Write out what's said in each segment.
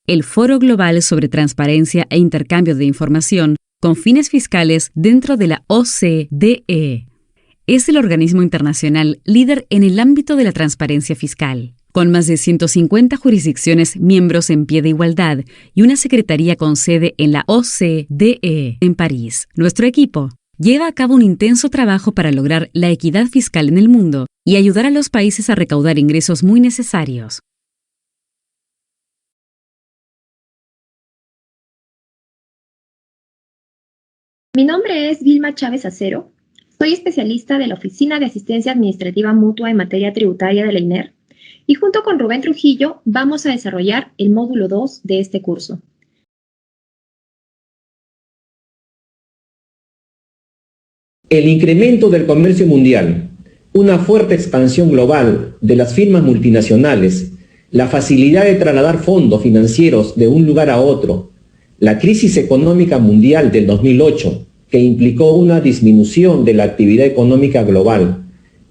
el Foro Global sobre Transparencia e Intercambio de Información con fines fiscales dentro de la OCDE. Es el organismo internacional líder en el ámbito de la transparencia fiscal, con más de 150 jurisdicciones miembros en pie de igualdad y una secretaría con sede en la OCDE en París. Nuestro equipo lleva a cabo un intenso trabajo para lograr la equidad fiscal en el mundo y ayudar a los países a recaudar ingresos muy necesarios. Mi nombre es Vilma Chávez Acero. Soy especialista de la Oficina de Asistencia Administrativa Mutua en materia tributaria de la INER y junto con Rubén Trujillo vamos a desarrollar el módulo 2 de este curso. El incremento del comercio mundial, una fuerte expansión global de las firmas multinacionales, la facilidad de trasladar fondos financieros de un lugar a otro, la crisis económica mundial del 2008, que implicó una disminución de la actividad económica global,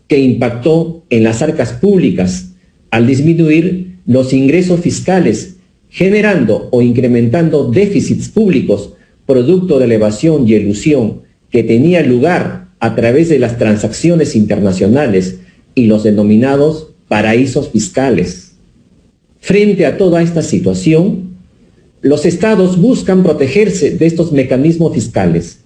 que impactó en las arcas públicas al disminuir los ingresos fiscales, generando o incrementando déficits públicos producto de la evasión y elusión que tenía lugar a través de las transacciones internacionales y los denominados paraísos fiscales. Frente a toda esta situación, los estados buscan protegerse de estos mecanismos fiscales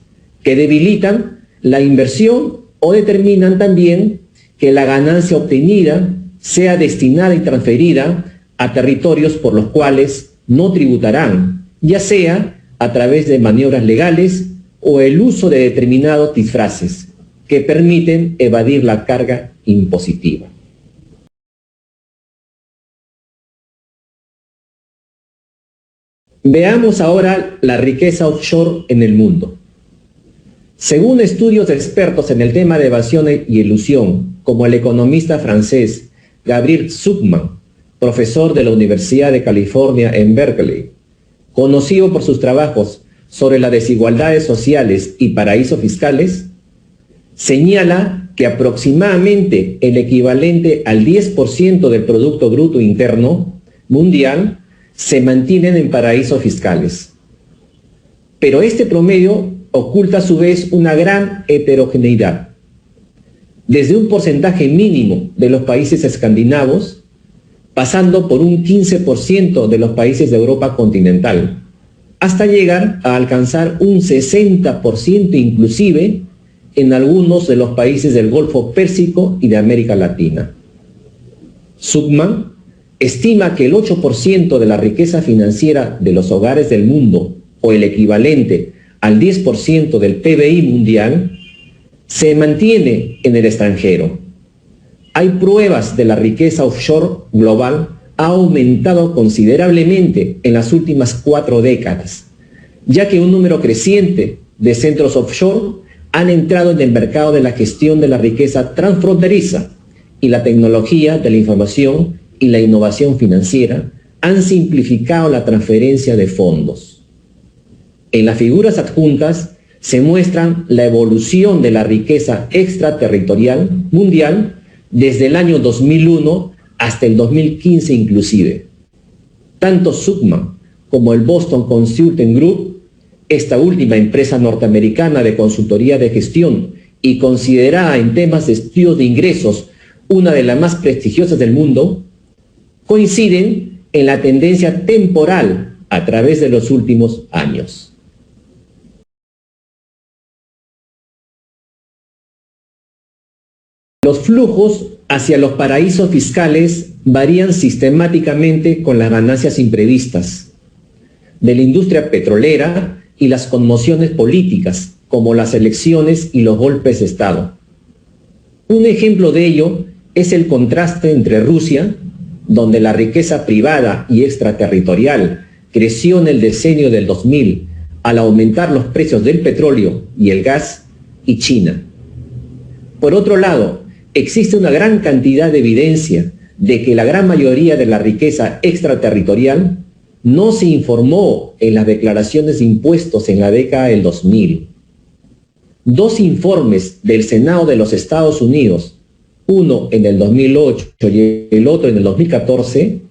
que debilitan la inversión o determinan también que la ganancia obtenida sea destinada y transferida a territorios por los cuales no tributarán, ya sea a través de maniobras legales o el uso de determinados disfraces que permiten evadir la carga impositiva. Veamos ahora la riqueza offshore en el mundo. Según estudios de expertos en el tema de evasión y elusión, como el economista francés Gabriel Zucman, profesor de la Universidad de California en Berkeley, conocido por sus trabajos sobre las desigualdades sociales y paraísos fiscales, señala que aproximadamente el equivalente al 10% del Producto Bruto Interno mundial se mantienen en paraísos fiscales. Pero este promedio oculta a su vez una gran heterogeneidad. Desde un porcentaje mínimo de los países escandinavos, pasando por un 15% de los países de Europa continental, hasta llegar a alcanzar un 60% inclusive en algunos de los países del Golfo Pérsico y de América Latina. Zucman estima que el 8% de la riqueza financiera de los hogares del mundo, o el equivalente al 10% del PBI mundial, se mantiene en el extranjero. Hay pruebas de la riqueza offshore global ha aumentado considerablemente en las últimas 4 décadas, ya que un número creciente de centros offshore han entrado en el mercado de la gestión de la riqueza transfronteriza y la tecnología de la información y la innovación financiera han simplificado la transferencia de fondos. En las figuras adjuntas se muestran la evolución de la riqueza extraterritorial mundial desde el año 2001 hasta el 2015 inclusive. Tanto Zucman como el Boston Consulting Group, esta última empresa norteamericana de consultoría de gestión y considerada en temas de estudios de ingresos una de las más prestigiosas del mundo, coinciden en la tendencia temporal a través de los últimos años. Los flujos hacia los paraísos fiscales varían sistemáticamente con las ganancias imprevistas de la industria petrolera y las conmociones políticas, como las elecciones y los golpes de Estado. Un ejemplo de ello es el contraste entre Rusia, donde la riqueza privada y extraterritorial creció en el decenio del 2000 al aumentar los precios del petróleo y el gas, y China. Por otro lado, existe una gran cantidad de evidencia de que la gran mayoría de la riqueza extraterritorial no se informó en las declaraciones de impuestos en la década del 2000. 2 informes del Senado de los Estados Unidos, uno en el 2008 y el otro en el 2014,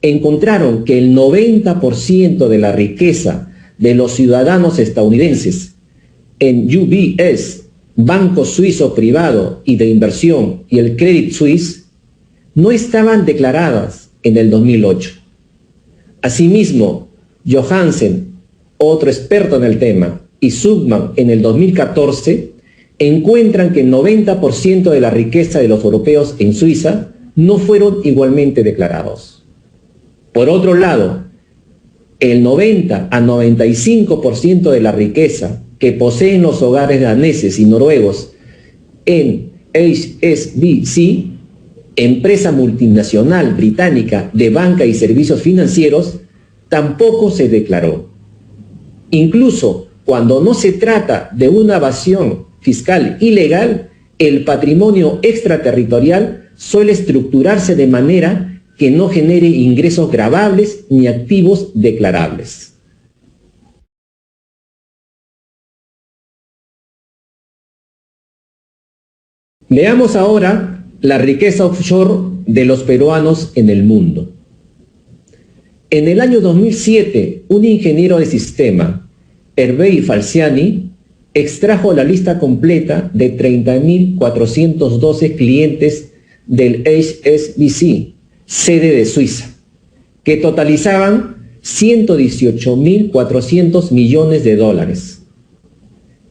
encontraron que el 90% de la riqueza de los ciudadanos estadounidenses en UBS, Banco Suizo Privado y de Inversión, y el Credit Suisse, no estaban declaradas en el 2008. Asimismo, Johansen, otro experto en el tema, y Zuckman en el 2014, encuentran que el 90% de la riqueza de los europeos en Suiza no fueron igualmente declarados. Por otro lado, el 90 a 95% de la riqueza que poseen los hogares daneses y noruegos en HSBC, empresa multinacional británica de banca y servicios financieros, tampoco se declaró. Incluso cuando no se trata de una evasión fiscal ilegal, el patrimonio extraterritorial suele estructurarse de manera que no genere ingresos gravables ni activos declarables. Veamos ahora la riqueza offshore de los peruanos en el mundo. En el año 2007, un ingeniero de sistema, Hervé Falciani, extrajo la lista completa de 30.412 clientes del HSBC, sede de Suiza, que totalizaban 118.400 millones de dólares.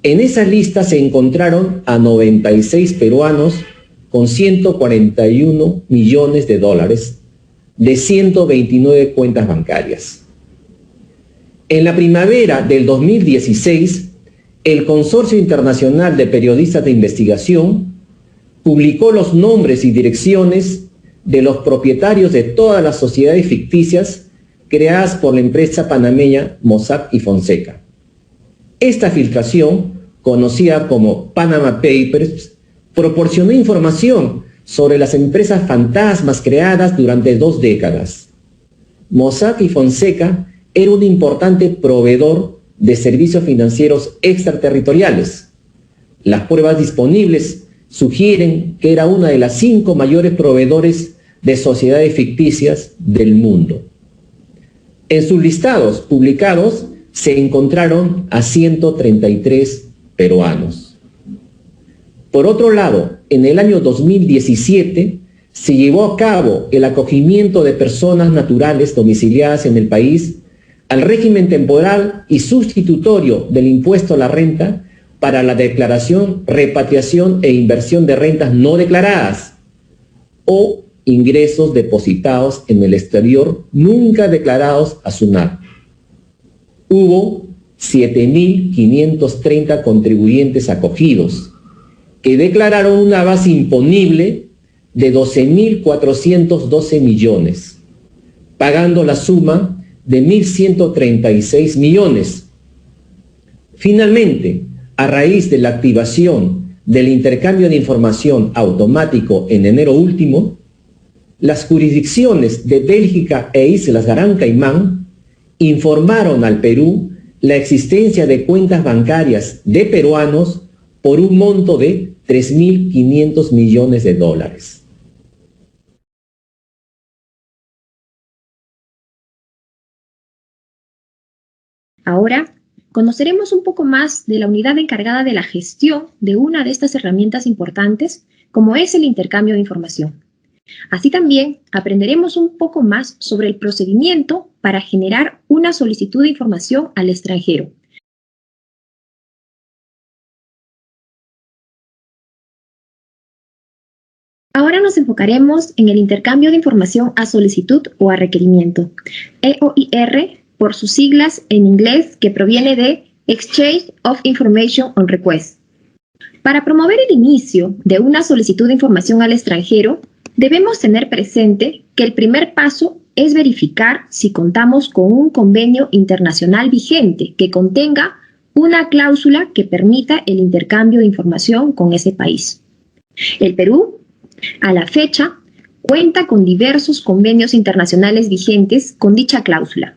En esa lista se encontraron a 96 peruanos con 141 millones de dólares de 129 cuentas bancarias. En la primavera del 2016, el Consorcio Internacional de Periodistas de Investigación publicó los nombres y direcciones de los propietarios de todas las sociedades ficticias creadas por la empresa panameña Mossack y Fonseca. Esta filtración, conocida como Panama Papers, proporcionó información sobre las empresas fantasmas creadas durante 2 décadas. Mossack y Fonseca era un importante proveedor de servicios financieros extraterritoriales. Las pruebas disponibles sugieren que era una de las 5 mayores proveedores de sociedades ficticias del mundo. En sus listados publicados se encontraron a 133 peruanos. Por otro lado, en el año 2017 se llevó a cabo el acogimiento de personas naturales domiciliadas en el país al régimen temporal y sustitutorio del impuesto a la renta para la declaración, repatriación e inversión de rentas no declaradas o ingresos depositados en el exterior nunca declarados a SUNAT. Hubo 7.530 contribuyentes acogidos que declararon una base imponible de 12.412 millones, pagando la suma de 1.136 millones. Finalmente, a raíz de la activación del intercambio de información automático en enero último, las jurisdicciones de Bélgica e Islas Gran Caimán informaron al Perú la existencia de cuentas bancarias de peruanos por un monto de 3.500 millones de dólares. Ahora conoceremos un poco más de la unidad encargada de la gestión de una de estas herramientas importantes, como es el intercambio de información. Así también aprenderemos un poco más sobre el procedimiento para generar una solicitud de información al extranjero. Ahora nos enfocaremos en el intercambio de información a solicitud o a requerimiento. EOIR, por sus siglas en inglés, que proviene de Exchange of Information on Request. Para promover el inicio de una solicitud de información al extranjero, debemos tener presente que el primer paso es verificar si contamos con un convenio internacional vigente que contenga una cláusula que permita el intercambio de información con ese país. El Perú, a la fecha, cuenta con diversos convenios internacionales vigentes con dicha cláusula.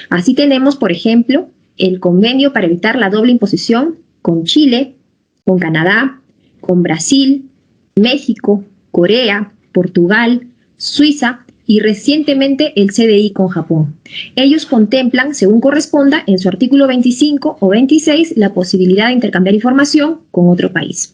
Así tenemos, por ejemplo, el convenio para evitar la doble imposición con Chile, con Canadá, con Brasil, México, Corea, Portugal, Suiza, y recientemente el CDI con Japón. Ellos contemplan, según corresponda, en su artículo 25 o 26, la posibilidad de intercambiar información con otro país.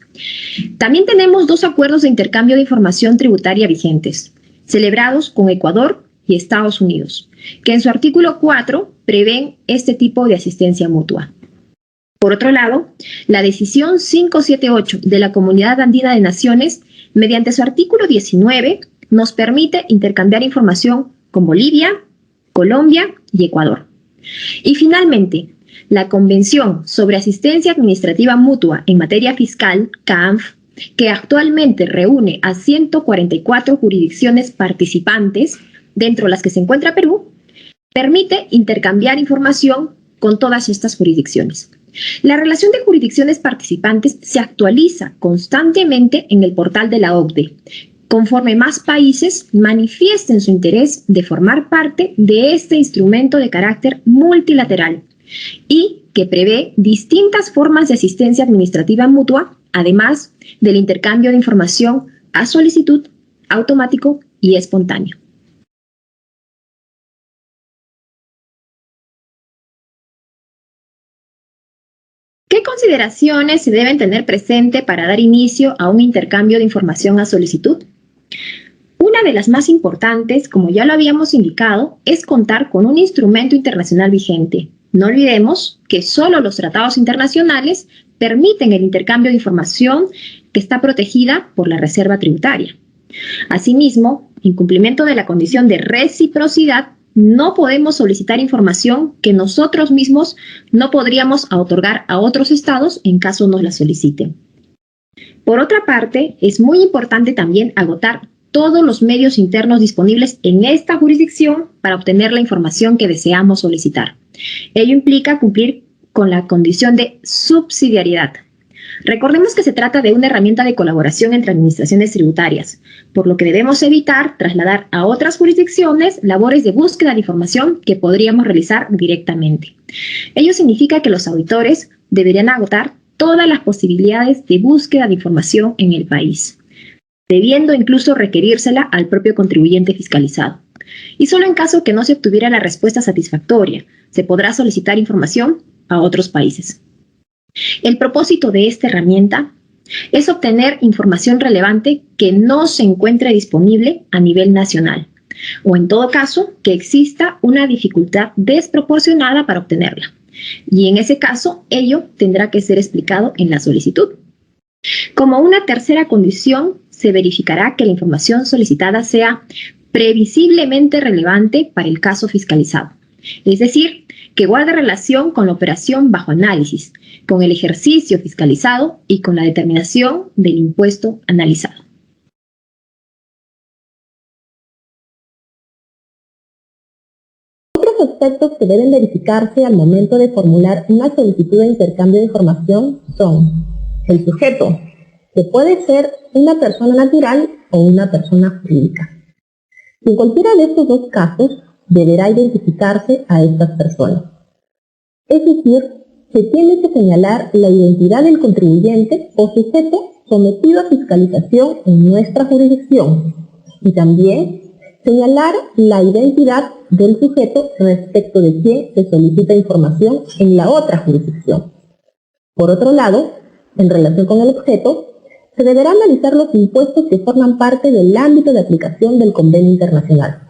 También tenemos 2 acuerdos de intercambio de información tributaria vigentes, celebrados con Ecuador y Estados Unidos, que en su artículo 4 prevén este tipo de asistencia mutua. Por otro lado, la decisión 578 de la Comunidad Andina de Naciones, mediante su artículo 19, nos permite intercambiar información con Bolivia, Colombia y Ecuador. Y finalmente, la Convención sobre Asistencia Administrativa Mutua en Materia Fiscal, CAAMF, que actualmente reúne a 144 jurisdicciones participantes, dentro de las que se encuentra Perú, permite intercambiar información con todas estas jurisdicciones. La relación de jurisdicciones participantes se actualiza constantemente en el portal de la OCDE, conforme más países manifiesten su interés de formar parte de este instrumento de carácter multilateral y que prevé distintas formas de asistencia administrativa mutua, además del intercambio de información a solicitud, automático y espontáneo. ¿Qué consideraciones se deben tener presente para dar inicio a un intercambio de información a solicitud? Una de las más importantes, como ya lo habíamos indicado, es contar con un instrumento internacional vigente. No olvidemos que solo los tratados internacionales permiten el intercambio de información que está protegida por la reserva tributaria. Asimismo, en cumplimiento de la condición de reciprocidad, no podemos solicitar información que nosotros mismos no podríamos otorgar a otros estados en caso nos la soliciten. Por otra parte, es muy importante también agotar todos los medios internos disponibles en esta jurisdicción para obtener la información que deseamos solicitar. Ello implica cumplir con la condición de subsidiariedad. Recordemos que se trata de una herramienta de colaboración entre administraciones tributarias, por lo que debemos evitar trasladar a otras jurisdicciones labores de búsqueda de información que podríamos realizar directamente. Ello significa que los auditores deberían agotar todas las posibilidades de búsqueda de información en el país, debiendo incluso requerírsela al propio contribuyente fiscalizado. Y solo en caso que no se obtuviera la respuesta satisfactoria, se podrá solicitar información a otros países. El propósito de esta herramienta es obtener información relevante que no se encuentre disponible a nivel nacional, o en todo caso, que exista una dificultad desproporcionada para obtenerla. Y en ese caso, ello tendrá que ser explicado en la solicitud. Como una tercera condición, se verificará que la información solicitada sea previsiblemente relevante para el caso fiscalizado, es decir, que guarde relación con la operación bajo análisis, con el ejercicio fiscalizado y con la determinación del impuesto analizado. Otros aspectos que deben verificarse al momento de formular una solicitud de intercambio de información son el sujeto, que puede ser una persona natural o una persona jurídica. En cualquiera de estos 2 casos, deberá identificarse a estas personas. Es decir, se tiene que señalar la identidad del contribuyente o sujeto sometido a fiscalización en nuestra jurisdicción y también señalar la identidad del sujeto respecto de quien se solicita información en la otra jurisdicción. Por otro lado, en relación con el objeto, se deberá analizar los impuestos que forman parte del ámbito de aplicación del convenio internacional.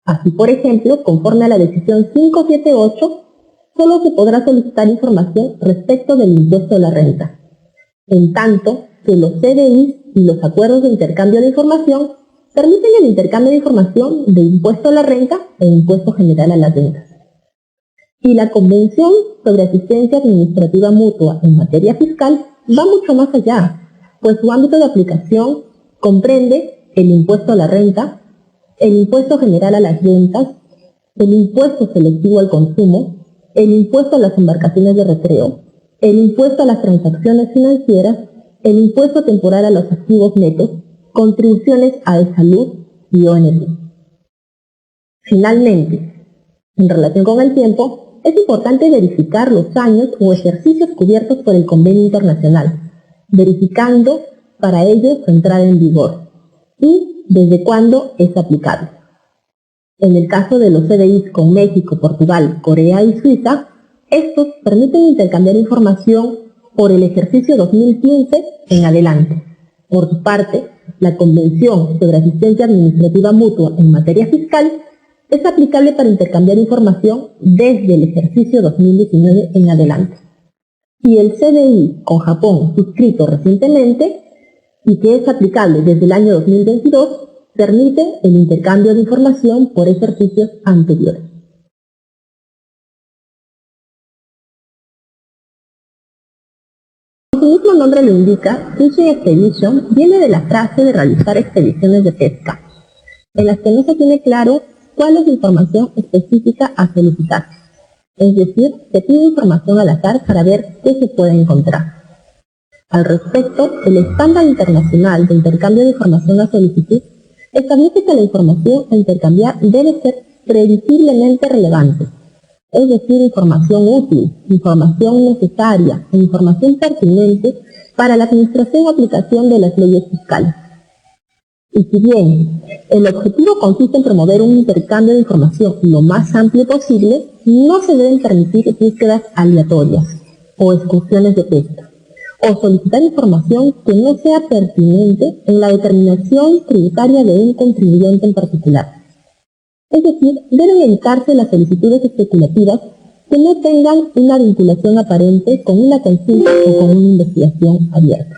Así, por ejemplo, conforme a la decisión 578, solo se podrá solicitar información respecto del impuesto a la renta, en tanto que los CDIs y los acuerdos de intercambio de información permiten el intercambio de información de impuesto a la renta e impuesto general a las rentas. Y la Convención sobre Asistencia Administrativa Mutua en materia fiscal va mucho más allá, pues su ámbito de aplicación comprende el impuesto a la renta, el impuesto general a las rentas, el impuesto selectivo al consumo, el impuesto a las embarcaciones de recreo, el impuesto a las transacciones financieras, el impuesto temporal a los activos netos, contribuciones a salud y ONG. Finalmente, en relación con el tiempo, es importante verificar los años o ejercicios cubiertos por el convenio internacional, verificando para ello su entrada en vigor y desde cuándo es aplicable. En el caso de los CDIs con México, Portugal, Corea y Suiza, estos permiten intercambiar información por el ejercicio 2015 en adelante. Por su parte, la Convención sobre Asistencia Administrativa Mutua en materia fiscal es aplicable para intercambiar información desde el ejercicio 2019 en adelante. Y el CDI con Japón, suscrito recientemente y que es aplicable desde el año 2022, permite el intercambio de información por ejercicios anteriores. Como su mismo nombre lo indica, Fishing Expedition viene de la frase de realizar expediciones de pesca, en las que no se tiene claro cuál es la información específica a solicitar. Es decir, se pide información al azar para ver qué se puede encontrar. Al respecto, el estándar internacional de intercambio de información a solicitud establece que la información a intercambiar debe ser previsiblemente relevante, es decir, información útil, información necesaria e información pertinente para la administración o aplicación de las leyes fiscales. Y si bien el objetivo consiste en promover un intercambio de información lo más amplio posible, no se deben permitir búsquedas aleatorias o excursiones de pesca, o solicitar información que no sea pertinente en la determinación tributaria de un contribuyente en particular. Es decir, deben evitarse las solicitudes especulativas que no tengan una vinculación aparente con una consulta o con una investigación abierta.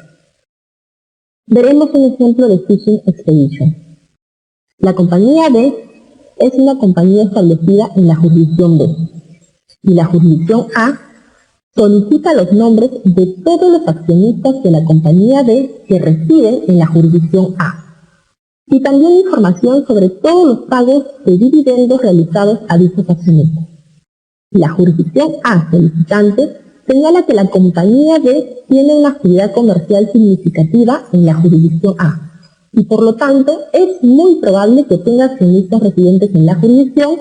Veremos un ejemplo de Fishing Expedition. La compañía B es una compañía establecida en la jurisdicción B y la jurisdicción A solicita los nombres de todos los accionistas de la compañía B que residen en la jurisdicción A y también información sobre todos los pagos de dividendos realizados a dichos accionistas. La jurisdicción A solicitante señala que la compañía B tiene una actividad comercial significativa en la jurisdicción A y por lo tanto es muy probable que tenga accionistas residentes en la jurisdicción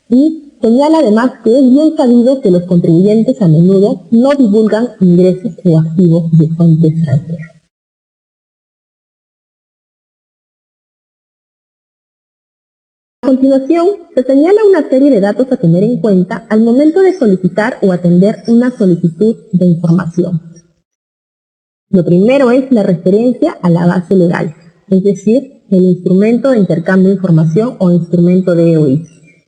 y señala además que es bien sabido que los contribuyentes a menudo no divulgan ingresos o activos de fuente extranjera. A continuación, se señala una serie de datos a tener en cuenta al momento de solicitar o atender una solicitud de información. Lo primero es la referencia a la base legal, es decir, el instrumento de intercambio de información o instrumento de EOI.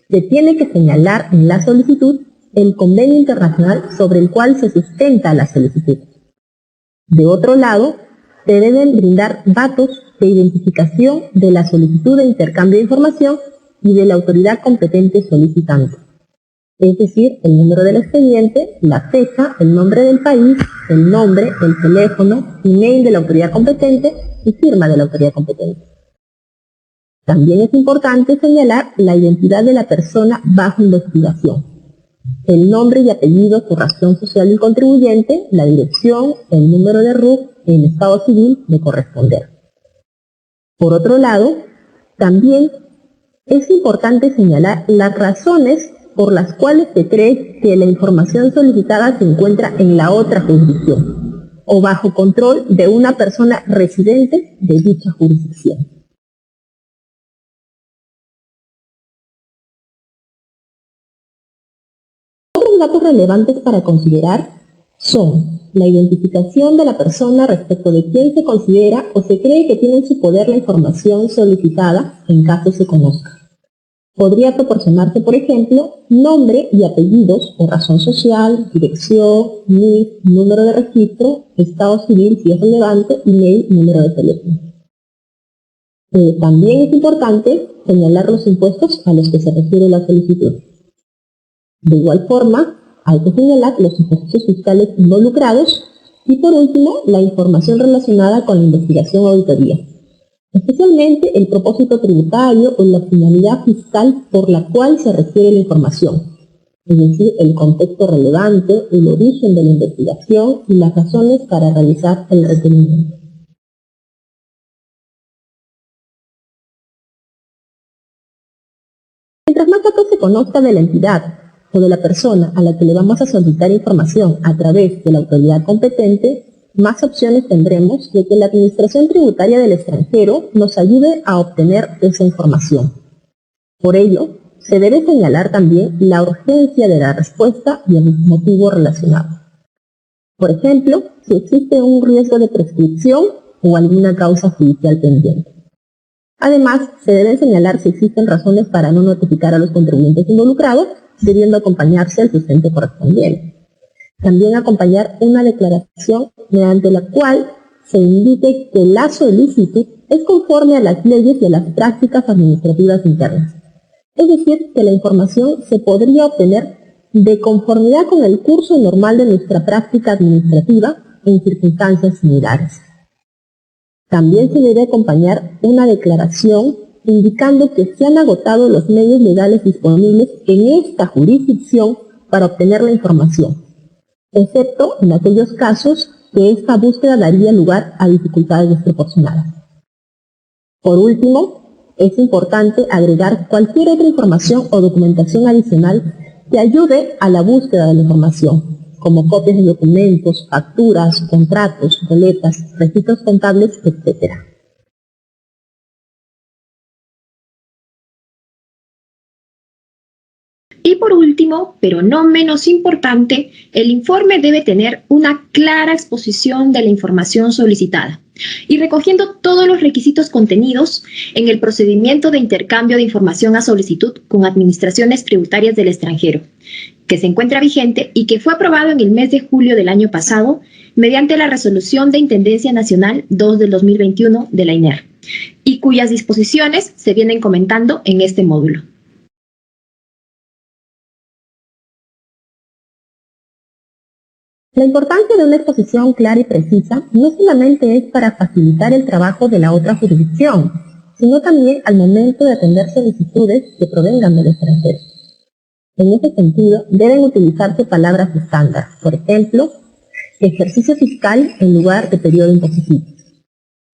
Se tiene que señalar en la solicitud el convenio internacional sobre el cual se sustenta la solicitud. De otro lado, se deben brindar datos de identificación de la solicitud de intercambio de información y de la autoridad competente solicitante, es decir, el número del expediente, la fecha, el nombre del país, el nombre, el teléfono, email de la autoridad competente y firma de la autoridad competente. También es importante señalar la identidad de la persona bajo investigación, el nombre y apellido, su razón social del contribuyente, la dirección, el número de RUC, el estado civil de corresponder. Por otro lado, también es importante señalar las razones por las cuales se cree que la información solicitada se encuentra en la otra jurisdicción o bajo control de una persona residente de dicha jurisdicción. Otros datos relevantes para considerar son la identificación de la persona respecto de quien se considera o se cree que tiene en su poder la información solicitada en caso se conozca. Podría proporcionarse, por ejemplo, nombre y apellidos o razón social, dirección, NIF, número de registro, estado civil si es relevante, email, número de teléfono. También es importante señalar los impuestos a los que se refiere la solicitud. De igual forma, hay que señalar los ejercicios fiscales involucrados y, por último, la información relacionada con la investigación o auditoría, especialmente el propósito tributario o la finalidad fiscal por la cual se refiere la información, es decir, el contexto relevante, el origen de la investigación y las razones para realizar el requerimiento. Mientras más datos se conozca de la entidad o de la persona a la que le vamos a solicitar información a través de la autoridad competente, más opciones tendremos de que la administración tributaria del extranjero nos ayude a obtener esa información. Por ello, se debe señalar también la urgencia de la respuesta y el motivo relacionado. Por ejemplo, si existe un riesgo de prescripción o alguna causa judicial pendiente. Además, se debe señalar si existen razones para no notificar a los contribuyentes involucrados, debiendo acompañarse el sustento correspondiente. También acompañar una declaración mediante la cual se indique que la solicitud es conforme a las leyes y a las prácticas administrativas internas. Es decir, que la información se podría obtener de conformidad con el curso normal de nuestra práctica administrativa en circunstancias similares. También se debe acompañar una declaración indicando que se han agotado los medios legales disponibles en esta jurisdicción para obtener la información, excepto en aquellos casos que esta búsqueda daría lugar a dificultades desproporcionadas. Por último, es importante agregar cualquier otra información o documentación adicional que ayude a la búsqueda de la información, como copias de documentos, facturas, contratos, boletas, registros contables, etc. Y por último, pero no menos importante, el informe debe tener una clara exposición de la información solicitada y recogiendo todos los requisitos contenidos en el procedimiento de intercambio de información a solicitud con administraciones tributarias del extranjero, que se encuentra vigente y que fue aprobado en el mes de julio del año pasado mediante la Resolución de Intendencia Nacional 2 del 2021 de la INER, y cuyas disposiciones se vienen comentando en este módulo. La importancia de una exposición clara y precisa no solamente es para facilitar el trabajo de la otra jurisdicción, sino también al momento de atender solicitudes que provengan del extranjero. En ese sentido, deben utilizarse palabras estándar, por ejemplo, ejercicio fiscal en lugar de periodo impositivo.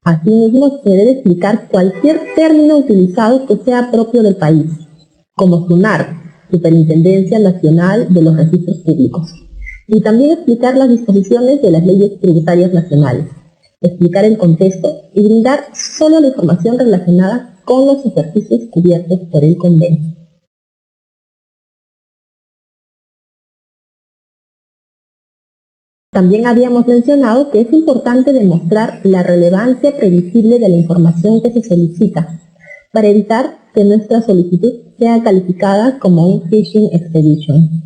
Asimismo, se debe explicar cualquier término utilizado que sea propio del país, como SUNAR, Superintendencia Nacional de los Registros Públicos, y también explicar las disposiciones de las leyes tributarias nacionales, explicar el contexto y brindar solo la información relacionada con los ejercicios cubiertos por el convenio. También habíamos mencionado que es importante demostrar la relevancia previsible de la información que se solicita, para evitar que nuestra solicitud sea calificada como un phishing expedition.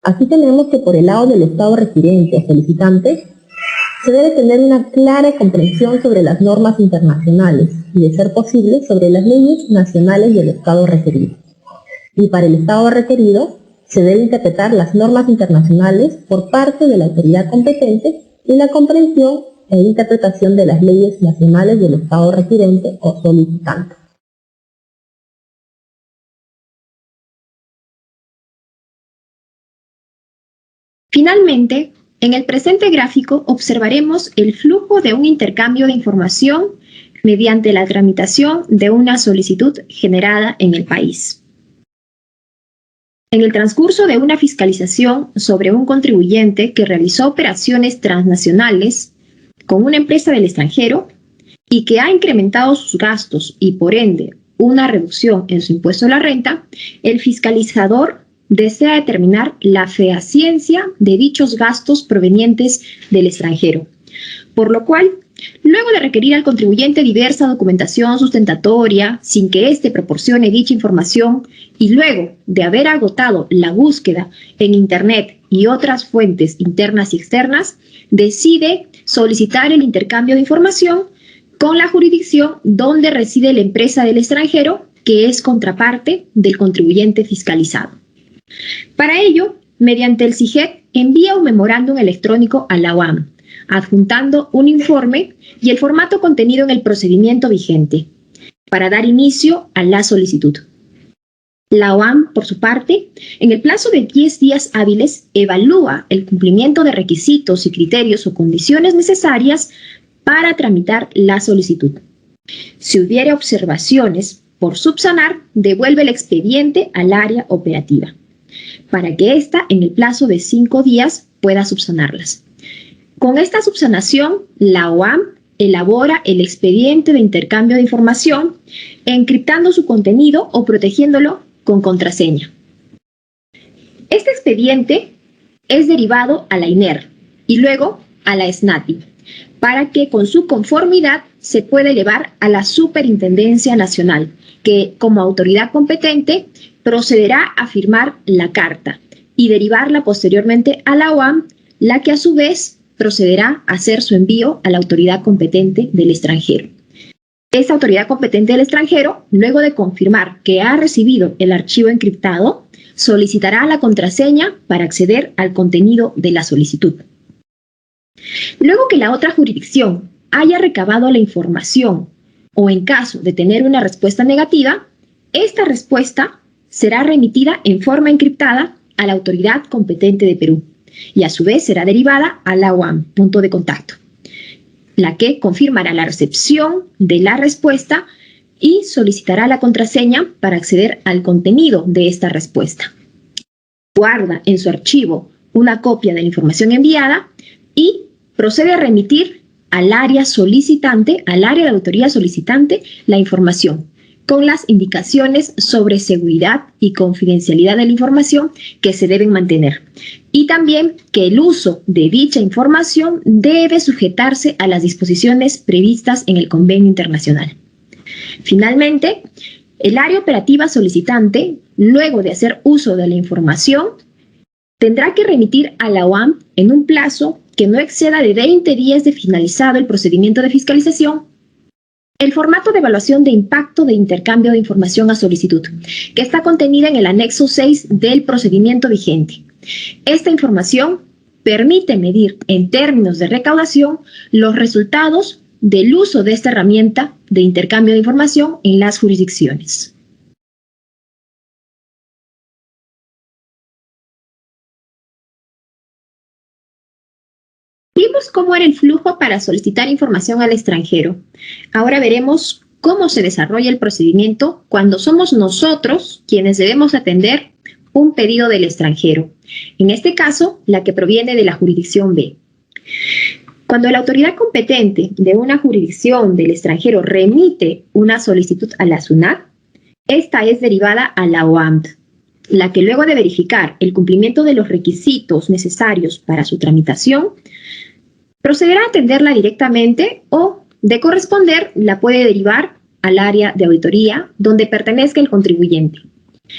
Así tenemos que por el lado del Estado residente o solicitante, se debe tener una clara comprensión sobre las normas internacionales y, de ser posible, sobre las leyes nacionales del Estado requerido. Y para el Estado requerido, se debe interpretar las normas internacionales por parte de la autoridad competente y la comprensión e interpretación de las leyes nacionales del Estado residente o solicitante. Finalmente, en el presente gráfico observaremos el flujo de un intercambio de información mediante la tramitación de una solicitud generada en el país. En el transcurso de una fiscalización sobre un contribuyente que realizó operaciones transnacionales con una empresa del extranjero y que ha incrementado sus gastos y, por ende, una reducción en su impuesto a la renta, el fiscalizador desea determinar la fehaciencia de dichos gastos provenientes del extranjero, por lo cual, luego de requerir al contribuyente diversa documentación sustentatoria sin que éste proporcione dicha información y luego de haber agotado la búsqueda en Internet y otras fuentes internas y externas, decide solicitar el intercambio de información con la jurisdicción donde reside la empresa del extranjero, que es contraparte del contribuyente fiscalizado. Para ello, mediante el SIGET, envía un memorándum electrónico a la OAM, adjuntando un informe y el formato contenido en el procedimiento vigente, para dar inicio a la solicitud. La OAM, por su parte, en el plazo de 10 días hábiles, evalúa el cumplimiento de requisitos y criterios o condiciones necesarias para tramitar la solicitud. Si hubiere observaciones por subsanar, devuelve el expediente al área operativa, para que ésta, en el plazo de 5 días, pueda subsanarlas. Con esta subsanación, la OAM elabora el expediente de intercambio de información, encriptando su contenido o protegiéndolo con contraseña. Este expediente es derivado a la INER y luego a la SNATI, para que con su conformidad se pueda elevar a la Superintendencia Nacional, que como autoridad competente procederá a firmar la carta y derivarla posteriormente a la OAM, la que a su vez procederá a hacer su envío a la autoridad competente del extranjero. Esta autoridad competente del extranjero, luego de confirmar que ha recibido el archivo encriptado, solicitará la contraseña para acceder al contenido de la solicitud. Luego que la otra jurisdicción haya recabado la información o en caso de tener una respuesta negativa, esta respuesta será remitida en forma encriptada a la autoridad competente de Perú y a su vez será derivada a la OAM, punto de contacto, la que confirmará la recepción de la respuesta y solicitará la contraseña para acceder al contenido de esta respuesta. Guarda en su archivo una copia de la información enviada y procede a remitir al área solicitante, al área de autoría solicitante, la información, con las indicaciones sobre seguridad y confidencialidad de la información que se deben mantener. Y también que el uso de dicha información debe sujetarse a las disposiciones previstas en el convenio internacional. Finalmente, el área operativa solicitante, luego de hacer uso de la información, tendrá que remitir a la OAM en un plazo que no exceda de 20 días de finalizado el procedimiento de fiscalización, el formato de evaluación de impacto de intercambio de información a solicitud, que está contenida en el anexo 6 del procedimiento vigente. Esta información permite medir en términos de recaudación los resultados del uso de esta herramienta de intercambio de información en las jurisdicciones. Vimos cómo era el flujo para solicitar información al extranjero. Ahora veremos cómo se desarrolla el procedimiento cuando somos nosotros quienes debemos atender un pedido del extranjero. En este caso, la que proviene de la jurisdicción B. Cuando la autoridad competente de una jurisdicción del extranjero remite una solicitud a la SUNAT, esta es derivada a la OAMD, la que luego de verificar el cumplimiento de los requisitos necesarios para su tramitación, procederá a atenderla directamente o, de corresponder, la puede derivar al área de auditoría donde pertenezca el contribuyente,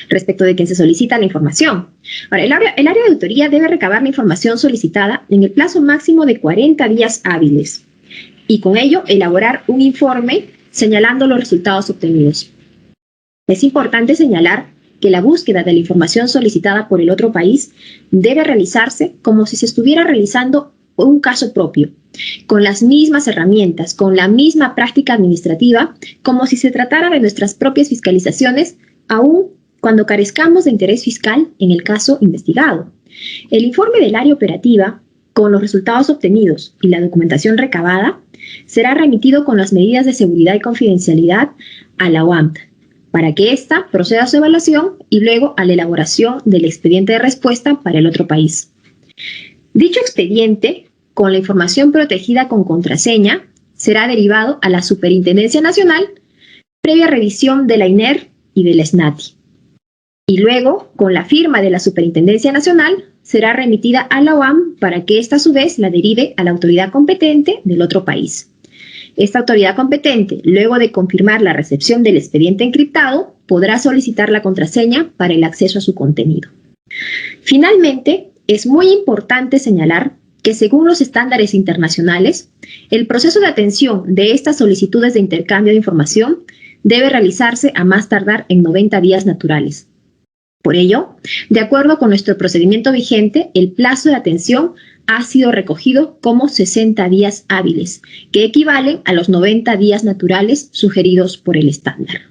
respecto de quien se solicita la información. Ahora, el área de auditoría debe recabar la información solicitada en el plazo máximo de 40 días hábiles y con ello elaborar un informe señalando los resultados obtenidos. Es importante señalar que la búsqueda de la información solicitada por el otro país debe realizarse como si se estuviera realizando un caso propio, con las mismas herramientas, con la misma práctica administrativa, como si se tratara de nuestras propias fiscalizaciones, aun cuando carezcamos de interés fiscal en el caso investigado. El informe del área operativa, con los resultados obtenidos y la documentación recabada, será remitido con las medidas de seguridad y confidencialidad a la OAMD, para que ésta proceda a su evaluación y luego a la elaboración del expediente de respuesta para el otro país. Dicho expediente, con la información protegida con contraseña, será derivado a la Superintendencia Nacional previa revisión de la INER y de la SNATI. Y luego, con la firma de la Superintendencia Nacional, será remitida a la OAM para que ésta a su vez la derive a la autoridad competente del otro país. Esta autoridad competente, luego de confirmar la recepción del expediente encriptado, podrá solicitar la contraseña para el acceso a su contenido. Finalmente, es muy importante señalar que según los estándares internacionales, el proceso de atención de estas solicitudes de intercambio de información debe realizarse a más tardar en 90 días naturales. Por ello, de acuerdo con nuestro procedimiento vigente, el plazo de atención ha sido recogido como 60 días hábiles, que equivalen a los 90 días naturales sugeridos por el estándar.